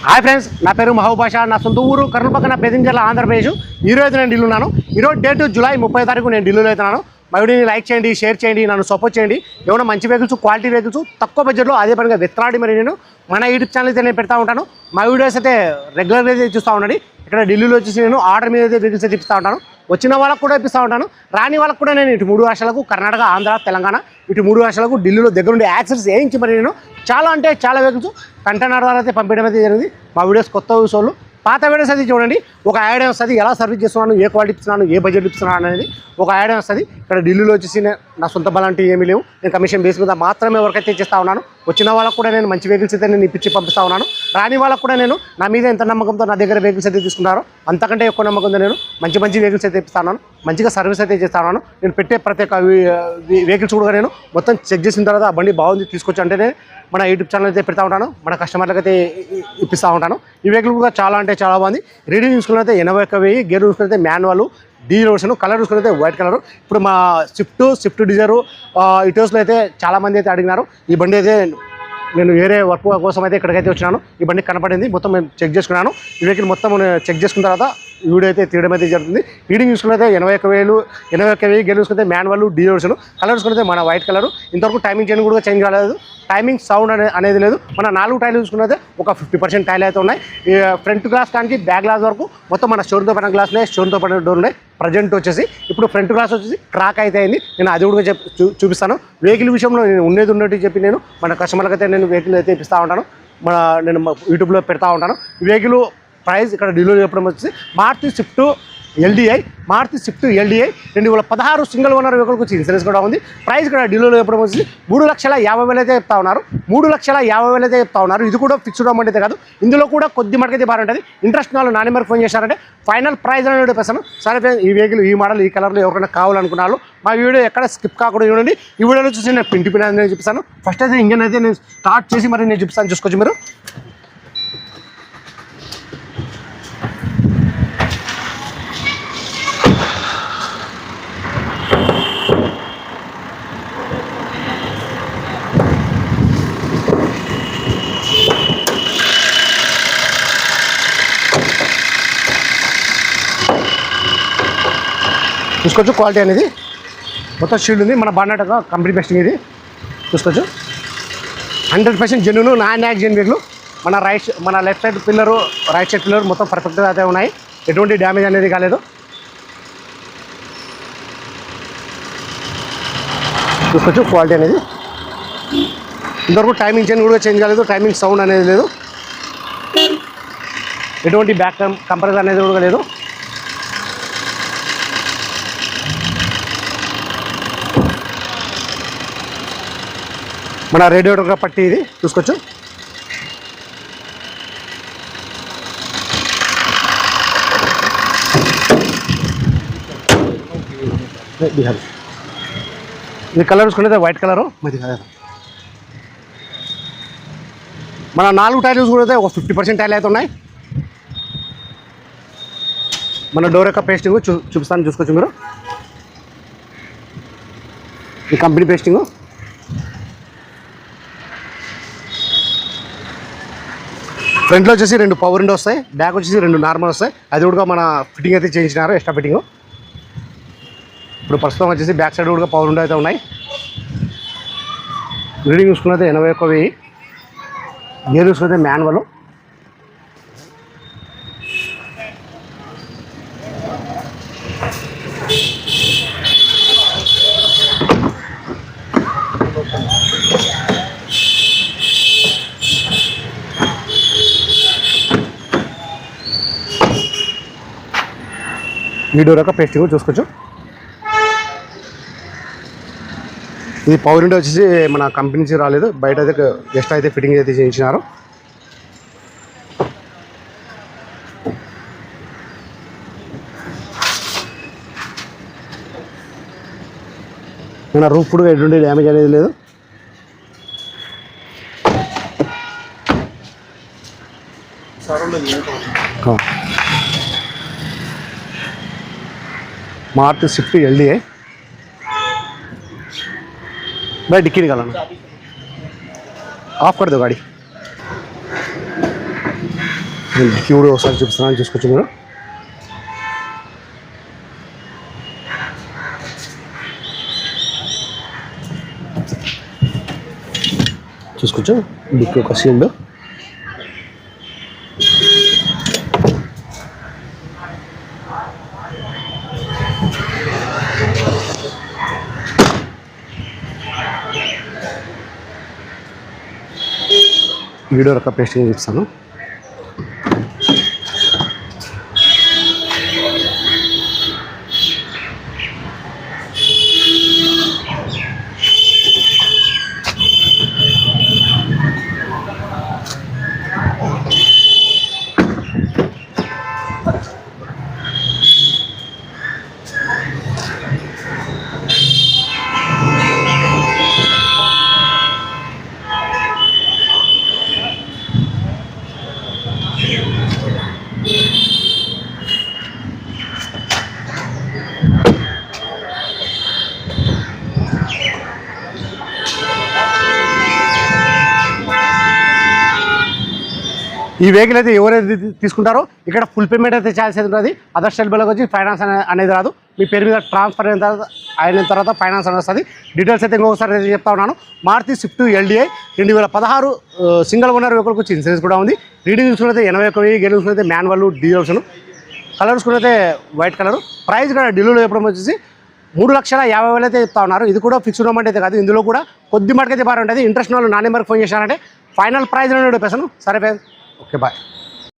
Hi friends, నా పేరు మహబూబ్ బాషా. నా సొంత ఊరు కర్నూలు పక్కన బెదించర్ల, ఆంధ్రప్రదేశ్. ఈరోజు నేను ఢిల్లీ ఉన్నాను. ఈరోజు డేట్ జూలై 30 తారీఖు నేను ఢిల్లీలో అవుతున్నాను. మా వీడియోని లైక్ చేయండి, షేర్ చేయండి, నన్ను సపోర్ట్ చేయండి. ఏమైనా మంచి వెహికల్స్, క్వాలిటీ వెహికల్స్ తక్కువ బడ్జెట్లో అదే పనిగా వెతలాడి మరి నేను మన యూట్యూబ్ ఛానల్ అయితే నేను పెడతా ఉంటాను. మా వీడియోస్ అయితే రెగ్యులర్గా అయితే చూస్తూ ఉండండి. ఇక్కడ ఢిల్లీలో వచ్చేసి నేను ఆర్డర్ మీద అయితే వెహికల్స్ అయితే ఇస్తూ ఉంటాను. వచ్చిన వాళ్ళకు కూడా ఇప్పిస్తూ ఉంటాను, రాని వాళ్ళకు కూడా నేను ఇటు 3 రాష్ట్రాలకు కర్ణాటక, ఆంధ్ర, తెలంగాణ ఇటు 3 రాష్ట్రాలకు ఢిల్లీలో దగ్గరుండి యాక్సెస్ వేయించి మరి నేను చాలా అంటే చాలా వెహికల్స్ కంటైనర్ ద్వారా అయితే పంపించడం అయితే జరిగింది. మా వీడియోస్ కొత్త విషయాలు పాత వీడియోస్ అయితే చూడండి, ఒక ఐడియా వస్తుంది. ఎలా సర్వీస్ చేస్తున్నాను, ఏ క్వాలిటీ ఇస్తున్నాను, ఏ బడ్జెట్ ఇస్తున్నాను అనేది ఒక ఐడియా వస్తుంది. ఇక్కడ ఢిల్లీలో వచ్చేసి నా సొంత బలాంటివి ఏమీ లేవు. నేను కమిషన్ బేస్ మీద మాత్రమే వర్క్ అయితే చేస్తూ ఉన్నాను. వచ్చిన వాళ్ళకు కూడా నేను మంచి వెహికల్స్ అయితే నేను ఇప్పించి పంపిస్తూ ఉన్నాను. రాని వాళ్ళకు కూడా నేను నా మీద ఎంత నమ్మకంతో నా దగ్గర వెహికల్స్ అయితే తీసుకున్నారో అంతకంటే ఎక్కువ నమ్మకంతో నేను మంచి వెహికల్స్ అయితే ఇప్పిస్తాను, మంచిగా సర్వీస్ అయితే చేస్తాను. నేను పెట్టే ప్రతి ఒక్క వెహికల్స్ కూడా నేను మొత్తం చెక్ చేసిన తర్వాత ఆ బండి బాగుంది తీసుకొచ్చి అంటేనే మన యూట్యూబ్ ఛానల్ అయితే పెడతా ఉంటాను, మన కస్టమర్లకు అయితే ఇప్పిస్తూ ఉంటాను. ఈ వెహికల్ కూడా చాలా అంటే చాలా బాగుంది. రీడింగ్ చూసుకున్నైతే 81,000, గేర్ చూసుకున్నైతే మాన్యువల్, డీజిల్ వర్షన్, కలర్ చూసుకున్నైతే వైట్ కలర్. ఇప్పుడు మా స్విఫ్ట్ డిజైర్ ఇటోస్లో అయితే చాలామంది అయితే అడిగినారు. ఈ బండి అయితే నేను వేరే వర్క్ కోసం అయితే ఇక్కడికైతే వచ్చినాను. ఈ బండి కనపడింది, మొత్తం నేను చెక్ చేసుకున్నాను. ఈ వెహికల్ మొత్తం చెక్ చేసుకున్న తర్వాత వీడియో అయితే తీయడం అయితే జరుగుతుంది. రీడింగ్ చూసుకున్నైతే 81,000, గేర్ చూసుకుంటే మాన్యువల్, డీజిల్ వర్షన్, కలర్ చూసుకుంటే మన వైట్ కలర్. ఇంతవరకు టైమింగ్ చైన్ కూడా చేంజ్ కాలేదు, టైమింగ్ సౌండ్ అనేది లేదు. మన 4 టైర్లు చూసుకున్నైతే ఒక 50% టైర్లు అయితే ఉన్నాయి. ఫ్రంట్ గ్లాస్ కానీ బ్యాక్ గ్లాస్ వరకు మొత్తం మన స్టోన్తో పడిన గ్లాస్లే, స్టోన్తో పడిన డోర్ ఉన్నాయి. ప్రజెంట్ వచ్చేసి ఇప్పుడు ఫ్రంట్ గ్లాస్ వచ్చేసి క్రాక్ అయితే అయింది. నేను అది కూడా చూపిస్తాను. వెహికల్ విషయంలో నేను ఉన్నట్టు చెప్పి నేను మన కస్టమర్లకు అయితే నేను వెహికల్ అయితే ఇప్పిస్తూ ఉంటాను, నేను యూట్యూబ్లో పెడతా ఉంటాను. ఈ వెహికల్ ప్రైస్ ఇక్కడ డెలివరీ చెప్పడం వచ్చేసి Maruti swift LDI 2016 single owner వెహికల్కి వచ్చి ఇన్సూరెన్స్ కూడా ఉంది. ప్రైస్ ఇక్కడ డీలోలో చెప్పడం వచ్చి 3,50,000 అయితే చెప్తా ఉన్నారు. 3,50,000 అయితే చెప్తా ఉన్నారు. ఇది కూడా ఫిక్స్డ్ అమౌంట్ అయితే కాదు, ఇందులో కూడా కొద్ది మటుకైతే బాగుంటుంది. ఇంట్రెస్ట్ వాళ్ళు నా నెంబర్కి ఫోన్ చేశారంటే ఫైనల్ ప్రైస్ అనేది చెప్పేస్తాను. సరే ఫ్రెండ్స్, ఈ వెహికల్ ఈ మోడల్ ఈ కలర్లో ఎవరికైనా కావాలనుకున్నారు మా వీడియో ఎక్కడ స్కిప్ కాకుండా చూడండి. ఈ వీడియోలో చూసి నేను పిండి అనేది చూపిస్తాను. ఫస్ట్ అయితే ఇంజన్ అయితే నేను స్టార్ట్ చేసి మరి నేను చూపిస్తాను, చూసుకోవచ్చు మీరు. చూసుకోవచ్చు క్వాలిటీ అనేది మొత్తం షీల్డ్ ఉంది. మన బాన్నట్ కంపెనీ బెస్టింగ్ ఇది చూసుకోవచ్చు. 100% జెన్యూన్, నాన్ యాక్సిడెంట్ వెహికల్. మన left side pillar, right side pillar మొత్తం పర్ఫెక్ట్గా అయితే ఉన్నాయి. ఎటువంటి డ్యామేజ్ అనేది కాలేదు. చూసుకోవచ్చు క్వాలిటీ అనేది. ఇంతవరకు టైమింగ్ చైన్ కూడా చేంజ్ కాలేదు, టైమింగ్ సౌండ్ అనేది లేదు, ఎటువంటి బ్యాక్ కంప్రెసర్ అనేది కూడా లేదు. మన రేడియేటర్ పట్టి ఇది చూసుకోవచ్చు. ఇది కలర్ చూసుకుంటే వైట్ కలరు. మన 4 టైర్లు చూసుకుంటే ఒక 50% టైర్లు అయితే ఉన్నాయి. మన డోర్ యొక్క పేస్టింగ్ చూపిస్తాను, చూసుకోవచ్చు మీరు. ఈ కంపెనీ పేస్టింగ్. ఫ్రంట్లో వచ్చేసి 2 పవర్ విండో వస్తాయి, బ్యాక్ వచ్చేసి 2 నార్మల్ వస్తాయి. అది కూడా మన ఫిట్టింగ్ అయితే చేయించినారు, ఎక్స్ట్రా ఫిట్టింగ్. ఇప్పుడు ప్రస్తుతం వచ్చేసి బ్యాక్ సైడ్ కూడా పవర్ విండో అయితే ఉన్నాయి. రీడింగ్ చూసుకున్నైతే 81,000, గేర్ చూసుకుంటే మాన్యువల్. ఈ డోర్ యొక్క పేస్టింగ్ చూసుకోవచ్చు. ఇది పవర్ విండో వచ్చేసి మన కంపెనీ నుంచి రాలేదు, బయట అయితే ఎక్స్ట్రా అయితే ఫిట్టింగ్ అయితే చేయించినారు. మన రూఫ్ కూడా ఎటువంటి డ్యామేజ్ అనేది లేదు. मारुति स्विफ्ट एलडीआई भाई डिक्की निकालना ऑफ कर दो गाड़ी। క్యూడ్ ఒకసారి చూపిస్తున్నాను, చూసుకోవచ్చు మీరు. చూసుకోవచ్చు డిక్కీ ఒక సీల్డ్. వీడియో రక పేస్టింగ్ చూపిస్తాను. ఈ వెహికల్ అయితే ఎవరైతే తీసుకుంటారో ఇక్కడ ఫుల్ పేమెంట్ అయితే చేయాల్సి ఉంటుంది. అదర్ స్టైల్ బిల్లకు వచ్చి ఫైనాన్స్ అనేది రాదు. మీ పేరు మీద ట్రాన్స్ఫర్ అయిన తర్వాత ఫైనాన్స్ అని వస్తుంది. డీటెయిల్స్ అయితే ఇంకొకసారి అయితే చెప్తా ఉన్నాను. Maruti Swift LDI 2016 single owner వెహికల్కి వచ్చి ఇన్సూరెన్స్ కూడా ఉంది. రీడింగ్ చూసుకున్నైతే 81,000, గేర్ చూసుకున్నైతే మాన్యువల్ డీజిల్. కలర్ చూసుకున్నైతే వైట్ కలర్. ప్రైస్ కూడా ఢిల్లీలో చెప్పడం వచ్చేసి 3,50,000 అయితే చెప్తా ఉన్నారు. ఇది కూడా ఫిక్స్డ్ అమౌంట్ అయితే కాదు, ఇందులో కూడా కొద్ది మటుకైతే బాగా ఉంటుంది. ఇంట్రెస్ట్ వాళ్ళు నా నెంబర్కి ఫోన్ చేశారంటే ఫైనల్ ప్రైస్ అనేది చెప్పేసాను. సరే ఫ్రెండ్స్, ఓకే బాయ్.